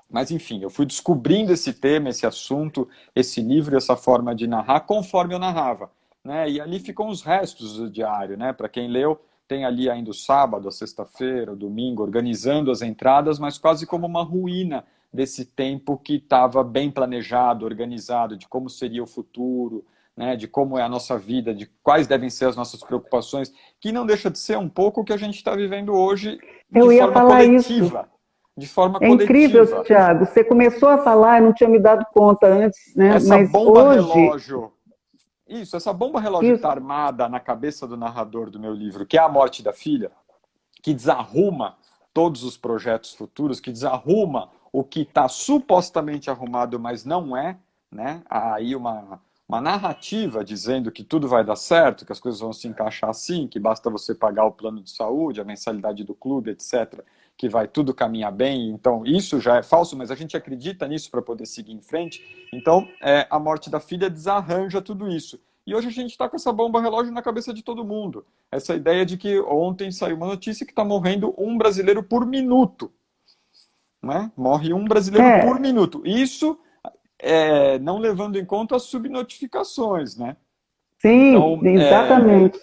Mas, enfim, eu fui descobrindo esse tema, esse assunto, esse livro, essa forma de narrar, conforme eu narrava. Né? E ali ficam os restos do diário. Né? Para quem leu, tem ali ainda o sábado, a sexta-feira, o domingo, organizando as entradas, mas quase como uma ruína desse tempo que estava bem planejado, organizado, de como seria o futuro, né? De como é a nossa vida, de quais devem ser as nossas preocupações, que não deixa de ser um pouco o que a gente está vivendo hoje de Eu ia forma falar isso. coletiva. De forma É incrível, coletiva. Tiago. Você começou a falar, eu não tinha me dado conta antes, né? Essa Mas bomba hoje, relógio, essa bomba relógio que isso, está armada na cabeça do narrador do meu livro, que é a morte da filha, que desarruma todos os projetos futuros, que desarruma o que está supostamente arrumado, mas não é, né? Há aí uma narrativa dizendo que tudo vai dar certo, que as coisas vão se encaixar assim, que basta você pagar o plano de saúde, a mensalidade do clube, etc., que vai tudo caminhar bem. Então, isso já é falso, mas a gente acredita nisso para poder seguir em frente. Então, a morte da filha desarranja tudo isso. E hoje a gente está com essa bomba relógio na cabeça de todo mundo. Essa ideia de que ontem saiu uma notícia que está morrendo um brasileiro por minuto. Né? Morre um brasileiro por é, minuto. Isso não levando em conta as subnotificações. Né? sim, Então, exatamente.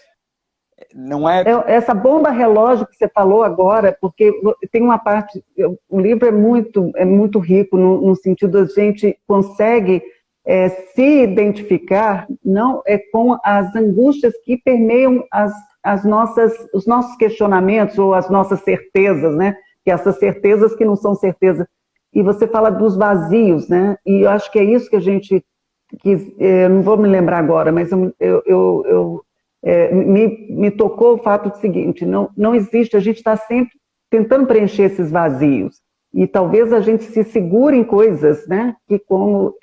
não é... Essa bomba relógio que você falou agora, porque tem uma parte, o livro é muito rico no sentido de a gente consegue se identificar não com as angústias que permeiam os nossos questionamentos ou as nossas certezas, né? Que essas certezas que não são certezas. E você fala dos vazios, né? E eu acho que é isso que a gente não vou me lembrar agora, mas me tocou o fato do seguinte: não existe, a gente está sempre tentando preencher esses vazios. E talvez a gente se segure em coisas, né? Que como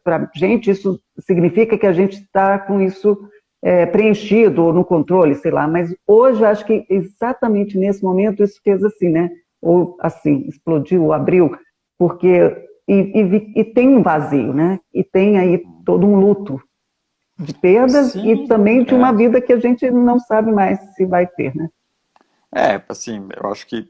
para a gente isso significa que a gente está com isso preenchido ou no controle, sei lá. Mas hoje acho que exatamente nesse momento isso fez assim, né? Ou assim, explodiu, abriu, porque e tem um vazio, né? E tem aí todo um luto de perdas e Sim, também de uma vida que a gente não sabe mais se vai ter, né? assim, eu acho que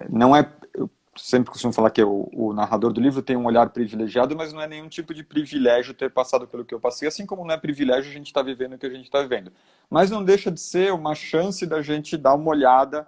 não é... Eu sempre costumo falar que o narrador do livro tem um olhar privilegiado, mas não é nenhum tipo de privilégio ter passado pelo que eu passei, assim como não é privilégio a gente estar vivendo o que a gente está vivendo. Mas não deixa de ser uma chance da gente dar uma olhada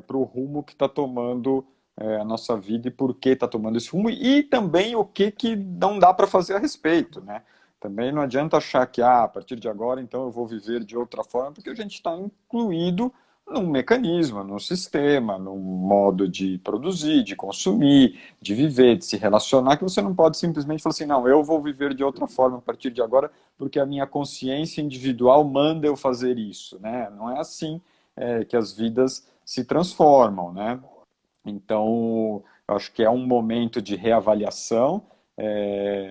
para o rumo que está tomando a nossa vida e por que está tomando esse rumo, e também o que não dá para fazer a respeito, né? Também não adianta achar que, a partir de agora, então eu vou viver de outra forma, porque a gente está incluído num mecanismo, num sistema, num modo de produzir, de consumir, de viver, de se relacionar, que você não pode simplesmente falar assim, não, eu vou viver de outra forma a partir de agora, porque a minha consciência individual manda eu fazer isso, né? Não é assim que as vidas se transformam, né? Então, eu acho que é um momento de reavaliação,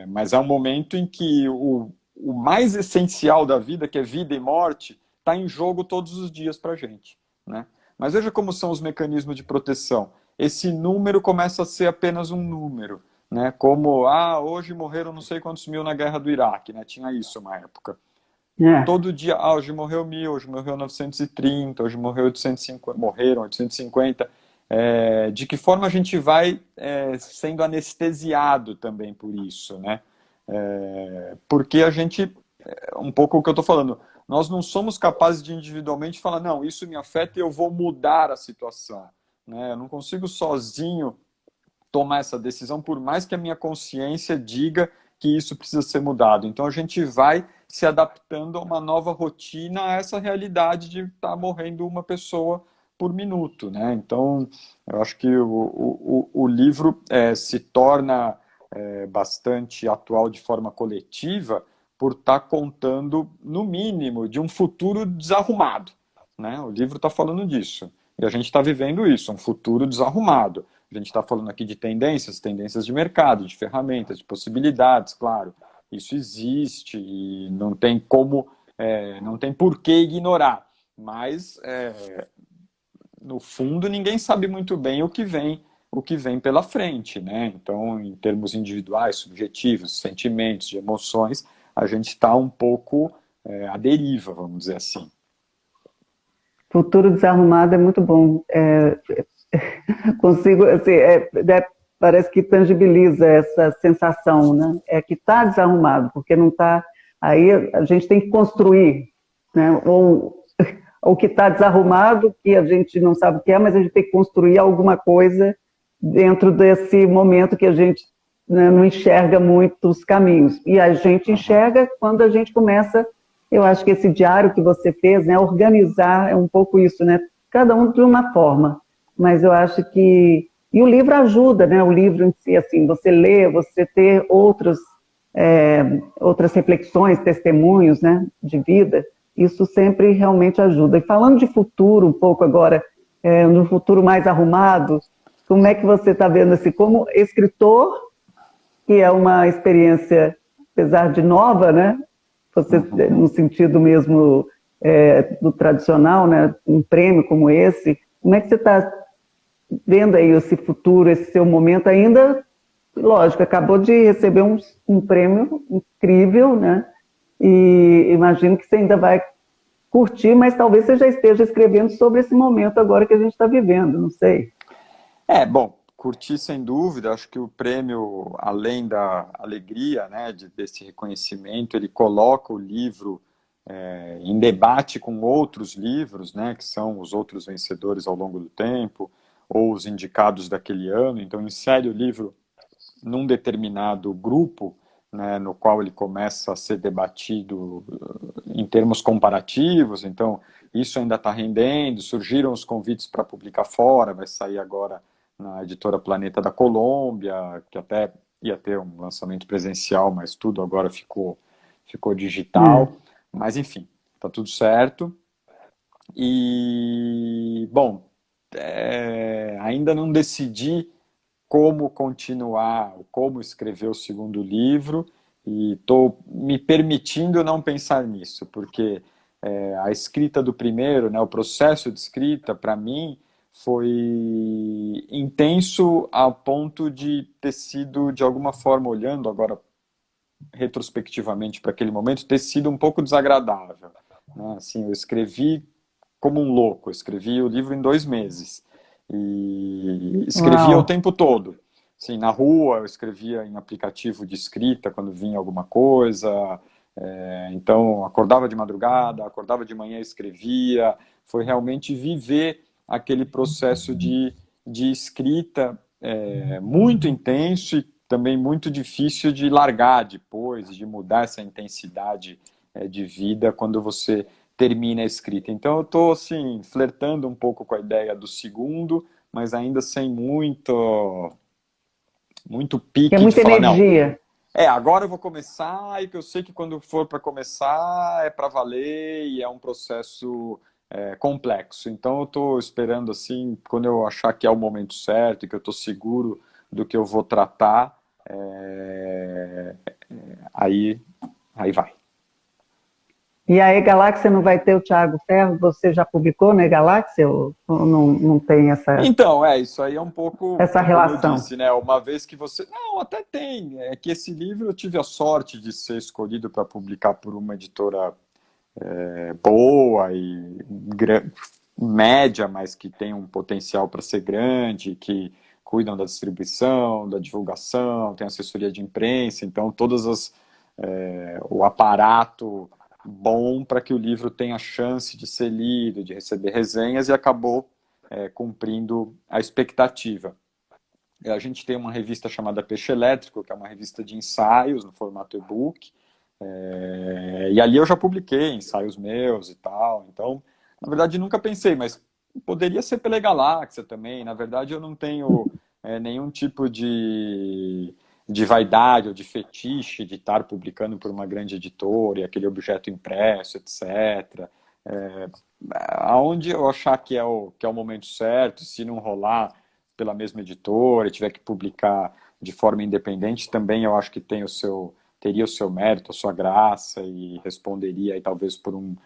mas é um momento em que o mais essencial da vida, que é vida e morte, está em jogo todos os dias para a gente, né? Mas veja como são os mecanismos de proteção. Esse número começa a ser apenas um número, né? Como, hoje morreram não sei quantos mil na guerra do Iraque, né? Tinha isso uma época. É. Todo dia, hoje morreu 1000, hoje morreu 930, hoje morreu 850, morreram 850. De que forma a gente vai sendo anestesiado também por isso, né? Porque a gente, um pouco o que eu estou falando, nós não somos capazes de individualmente falar, não, isso me afeta e eu vou mudar a situação, né? Eu não consigo sozinho tomar essa decisão, por mais que a minha consciência diga que isso precisa ser mudado. Então a gente vai se adaptando a uma nova rotina, a essa realidade de estar morrendo uma pessoa por minuto, né? Então eu acho que o livro se torna bastante atual de forma coletiva por estar contando, no mínimo, de um futuro desarrumado, né? O livro está falando disso. E a gente está vivendo isso, um futuro desarrumado. A gente está falando aqui de tendências de mercado, de ferramentas, de possibilidades, claro. Isso existe e não tem como, não tem por que ignorar. Mas, no fundo, ninguém sabe muito bem o que vem pela frente, né? Então, em termos individuais, subjetivos, sentimentos, de emoções, a gente está um pouco à deriva, vamos dizer assim. Futuro desarrumado é muito bom. Consigo, assim, parece que tangibiliza essa sensação, né? É que está desarrumado, porque não está. Aí a gente tem que construir, né? Ou que está desarrumado, que a gente não sabe o que é, mas a gente tem que construir alguma coisa dentro desse momento que a gente, né, não enxerga muitos caminhos. E a gente enxerga quando a gente começa, eu acho que esse diário que você fez, né, organizar, é um pouco isso, né? Cada um de uma forma. Mas eu acho que... E o livro ajuda, né? O livro em si, assim, você lê, você ter outras reflexões, testemunhos, né, de vida, isso sempre realmente ajuda. E falando de futuro um pouco agora, no futuro mais arrumado, como é que você está vendo, assim, como escritor, que é uma experiência, apesar de nova, né? Você, no sentido mesmo do tradicional, né? Um prêmio como esse, como é que você está vendo aí esse futuro, esse seu momento ainda? Lógico, acabou de receber um prêmio incrível, né? E imagino que você ainda vai curtir, mas talvez você já esteja escrevendo sobre esse momento agora que a gente está vivendo, não sei. Bom, curti sem dúvida, acho que o prêmio, além da alegria, né, desse reconhecimento, ele coloca o livro em debate com outros livros, né, que são os outros vencedores ao longo do tempo, ou os indicados daquele ano, então insere o livro num determinado grupo, né, no qual ele começa a ser debatido em termos comparativos, então isso ainda está rendendo, surgiram os convites para publicar fora, vai sair agora na editora Planeta da Colômbia, que até ia ter um lançamento presencial, mas tudo agora ficou digital, mas enfim, está tudo certo. E, bom, ainda não decidi como continuar, como escrever o segundo livro, e estou me permitindo não pensar nisso, porque a escrita do primeiro, né, o processo de escrita, para mim, foi intenso ao ponto de ter sido, de alguma forma, olhando agora retrospectivamente para aquele momento, ter sido um pouco desagradável, né? Assim, eu escrevi como um louco, eu escrevi o livro em 2 meses. E escrevia o Uau! tempo todo. Assim, na rua, eu escrevia em aplicativo de escrita quando vinha alguma coisa. Então, acordava de madrugada, acordava de manhã e escrevia. Foi realmente viver aquele processo de escrita muito intenso e também muito difícil de largar depois, de mudar essa intensidade de vida quando você termina a escrita. Então eu estou assim, flertando um pouco com a ideia do segundo, mas ainda sem muito Que é pique de muita falar, não, energia. agora eu vou começar, e que eu sei que quando for para começar é para valer e é um processo complexo. Então eu estou esperando assim, quando eu achar que é o momento certo e que eu estou seguro do que eu vou tratar, aí vai. E a E-Galáxia não vai ter o Thiago Ferro? Você já publicou na E-Galáxia ou não tem Então, isso aí é um pouco, essa como eu relação? disse, né? Uma vez que você... Não, até tem. É que esse livro eu tive a sorte de ser escolhido para publicar por uma editora boa e média, mas que tem um potencial para ser grande, que cuidam da distribuição, da divulgação, tem assessoria de imprensa, então o aparato bom para que o livro tenha chance de ser lido, de receber resenhas, e acabou cumprindo a expectativa. A gente tem uma revista chamada Peixe Elétrico, que é uma revista de ensaios no formato e-book, e ali eu já publiquei ensaios meus e tal. Então, na verdade, nunca pensei, mas poderia ser pela Galáxia também. Na verdade, eu não tenho nenhum tipo de vaidade ou de fetiche de estar publicando por uma grande editora e aquele objeto impresso, etc. Aonde eu achar que é o momento certo, se não rolar pela mesma editora e tiver que publicar de forma independente, também eu acho que teria o seu mérito, a sua graça, e responderia aí talvez por um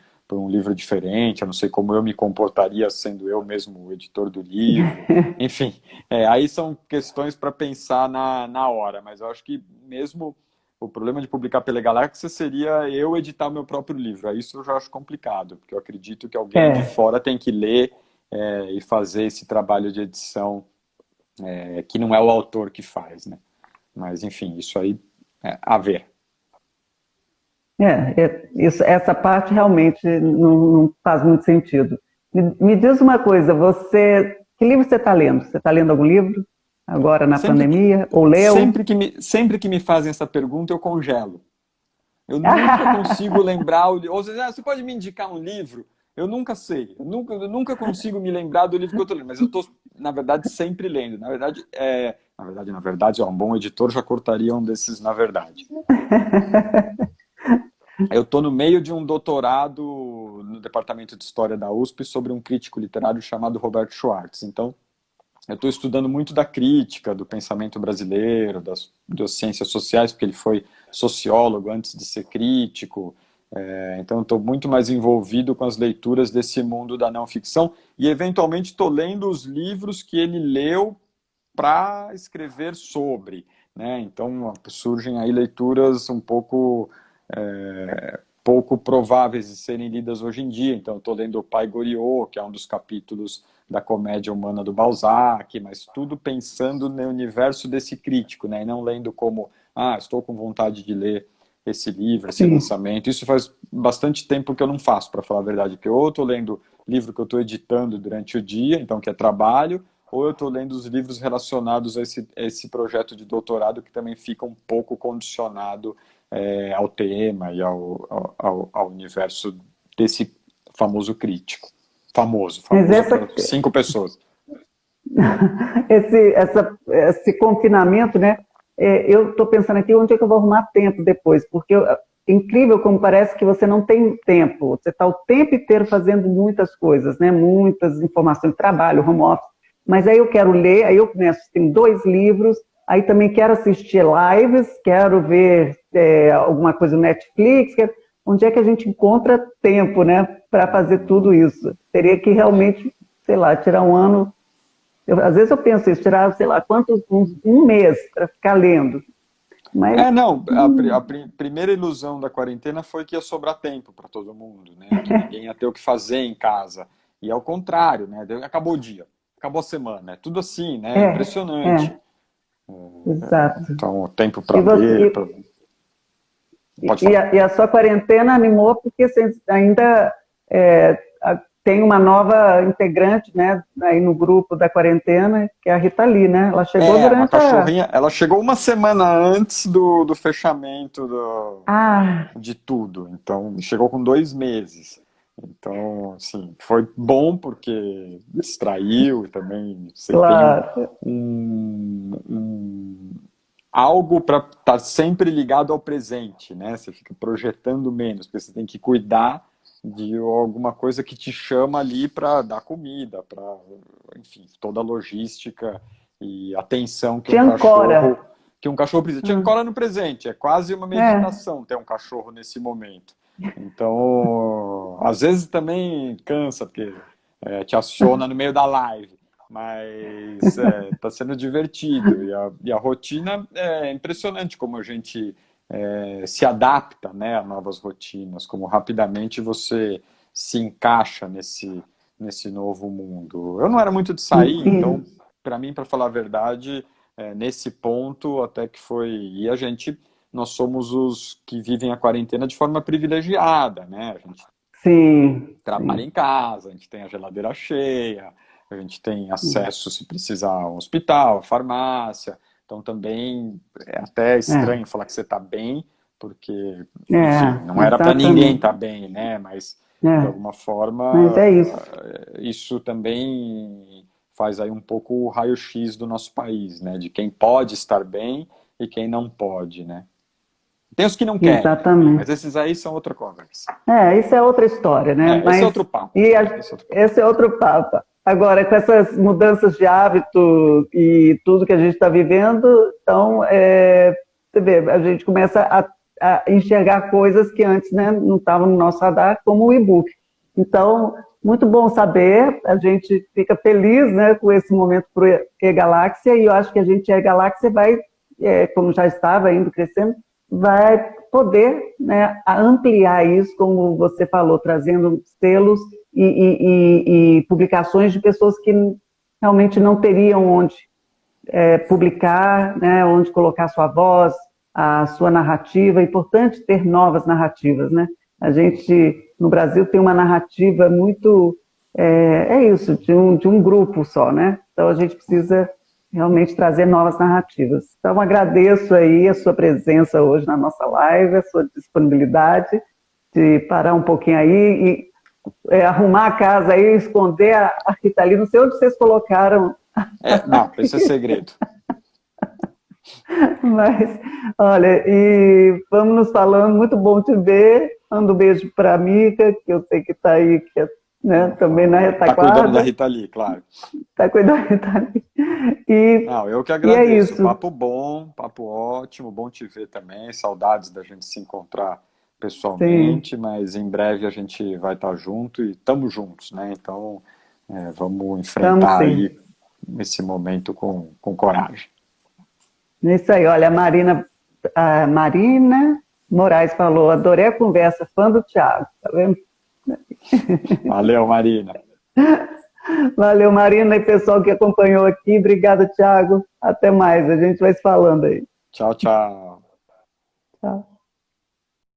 livro diferente. Eu não sei como eu me comportaria sendo eu mesmo o editor do livro. Enfim, aí são questões para pensar na hora, mas eu acho que mesmo o problema de publicar pela Galáxia seria eu editar o meu próprio livro. Aí isso eu já acho complicado, porque eu acredito que alguém de fora tem que ler e fazer esse trabalho de edição que não é o autor que faz, né? Mas, enfim, isso aí a ver. Essa parte realmente não faz muito sentido. Me diz uma coisa, que livro você está lendo? Você está lendo algum livro agora na pandemia? Ou leu? Sempre que me fazem essa pergunta, eu congelo. Eu nunca consigo lembrar, ou seja, você pode me indicar um livro? Eu nunca sei, eu nunca consigo me lembrar do livro que eu estou lendo, mas eu estou, na verdade, sempre lendo. Na verdade, um bom editor já cortaria um desses, na verdade. Eu estou no meio de um doutorado no Departamento de História da USP sobre um crítico literário chamado Roberto Schwartz. Então, eu estou estudando muito da crítica, do pensamento brasileiro, das ciências sociais, porque ele foi sociólogo antes de ser crítico. Então, estou muito mais envolvido com as leituras desse mundo da não ficção e, eventualmente, estou lendo os livros que ele leu para escrever sobre, né? Então, surgem aí leituras um pouco prováveis de serem lidas hoje em dia. Então, estou lendo O Pai Goriot, que é um dos capítulos da Comédia Humana do Balzac, mas tudo pensando no universo desse crítico, né? E não lendo como, estou com vontade de ler esse livro, esse lançamento. Isso faz bastante tempo que eu não faço, para falar a verdade, porque ou eu estou lendo livro que eu estou editando durante o dia, então que é trabalho, ou eu estou lendo os livros relacionados a esse projeto de doutorado, que também fica um pouco condicionado ao tema e ao universo desse famoso crítico. Famoso para 5 pessoas. Esse confinamento, né? Eu estou pensando aqui onde é que eu vou arrumar tempo depois, porque é incrível como parece que você não tem tempo. Você está o tempo inteiro fazendo muitas coisas, né? Muitas informações de trabalho, home office. Mas aí eu quero ler, aí eu começo, tem 2 livros, aí também quero assistir lives, quero ver alguma coisa no Netflix. Onde é que a gente encontra tempo, né, para fazer tudo isso? Teria que realmente, sei lá, tirar um ano. Às vezes eu penso isso, tirar, sei lá, um mês para ficar lendo. Mas... A primeira ilusão da quarentena foi que ia sobrar tempo para todo mundo, né? Que ninguém ia ter o que fazer em casa. E ao contrário, né? Acabou o dia, acabou a semana, é tudo assim, né? Impressionante. Exato. Então, o tempo para ler... E a sua quarentena animou porque você ainda tem uma nova integrante, né, aí no grupo da quarentena, que é a Rita Lee, né? Ela chegou Uma durante cachorrinha, ela chegou uma semana antes do fechamento Ah, de tudo, então chegou com 2 meses. Então, assim, foi bom porque distraiu e também você tem claro. algo para estar sempre ligado ao presente, né? Você fica projetando menos, porque você tem que cuidar de alguma coisa que te chama ali para dar comida, para, enfim, toda a logística e atenção Te ancora. que um cachorro precisa. Te Hum. ancora no presente, é quase uma É, meditação ter um cachorro nesse momento. Então, às vezes também cansa, porque te aciona no meio da live, mas está sendo divertido. E a rotina é impressionante como a gente se adapta, né, a novas rotinas, como rapidamente você se encaixa nesse novo mundo. Eu não era muito de sair, então, isso. para mim, para falar a verdade, nesse ponto até que foi. E nós somos os que vivem a quarentena de forma privilegiada, né? A gente Sim, trabalha sim. em casa, a gente tem a geladeira cheia, a gente tem acesso, se precisar, a um hospital, farmácia. Então também é até É, estranho falar que você está bem, porque, enfim, é, não era para ninguém estar exatamente. bem, né? Mas de É, alguma mas forma é isso. isso também faz aí um pouco o raio-x do nosso país, né? De quem pode estar bem e quem não pode, né? Tem os que não querem também, mas Exatamente. esses aí são outra conversa. Isso é outra história, né? Esse é Mas outro papo. e Esse é outro papo. esse é outro papo. Agora, com essas mudanças de hábito e tudo que a gente está vivendo, então, você vê, a gente começa a enxergar coisas que antes, né, não estavam no nosso radar, como o e-book. Então, muito bom saber, a gente fica feliz, né, com esse momento para o E-Galáxia, e eu acho que a gente, a E-Galáxia, vai, como já estava indo crescendo, vai poder, né, ampliar isso, como você falou, trazendo selos e publicações de pessoas que realmente não teriam onde publicar, né, onde colocar sua voz, a sua narrativa. É importante ter novas narrativas, né? A gente, no Brasil, tem uma narrativa muito, isso, de um grupo só, né? Então a gente precisa realmente trazer novas narrativas. Então agradeço aí a sua presença hoje na nossa live, a sua disponibilidade de parar um pouquinho aí e arrumar a casa aí, esconder a Rita Lee. Não sei onde vocês colocaram. Não, esse é segredo. Mas, olha, e vamos nos falando, muito bom te ver. Manda um beijo para a Mica, que eu sei que está aí, que é, né, também na Tá cuidando da retaguarda, Rita Lee, claro. está cuidando da Rita Lee. E, Não, eu que e é agradeço. isso. Papo bom, papo ótimo, bom te ver também. Saudades da gente se encontrar Sim, pessoalmente, mas em breve a gente vai estar junto e estamos juntos, né? Então, vamos estamos enfrentar sim. aí esse momento com coragem. É isso aí, olha, a Marina Moraes falou, adorei a conversa, fã do Thiago, tá vendo? Valeu, Marina. Valeu, Marina e pessoal que acompanhou aqui. Obrigada, Thiago. Até mais. A gente vai se falando aí. Tchau, tchau. Tchau.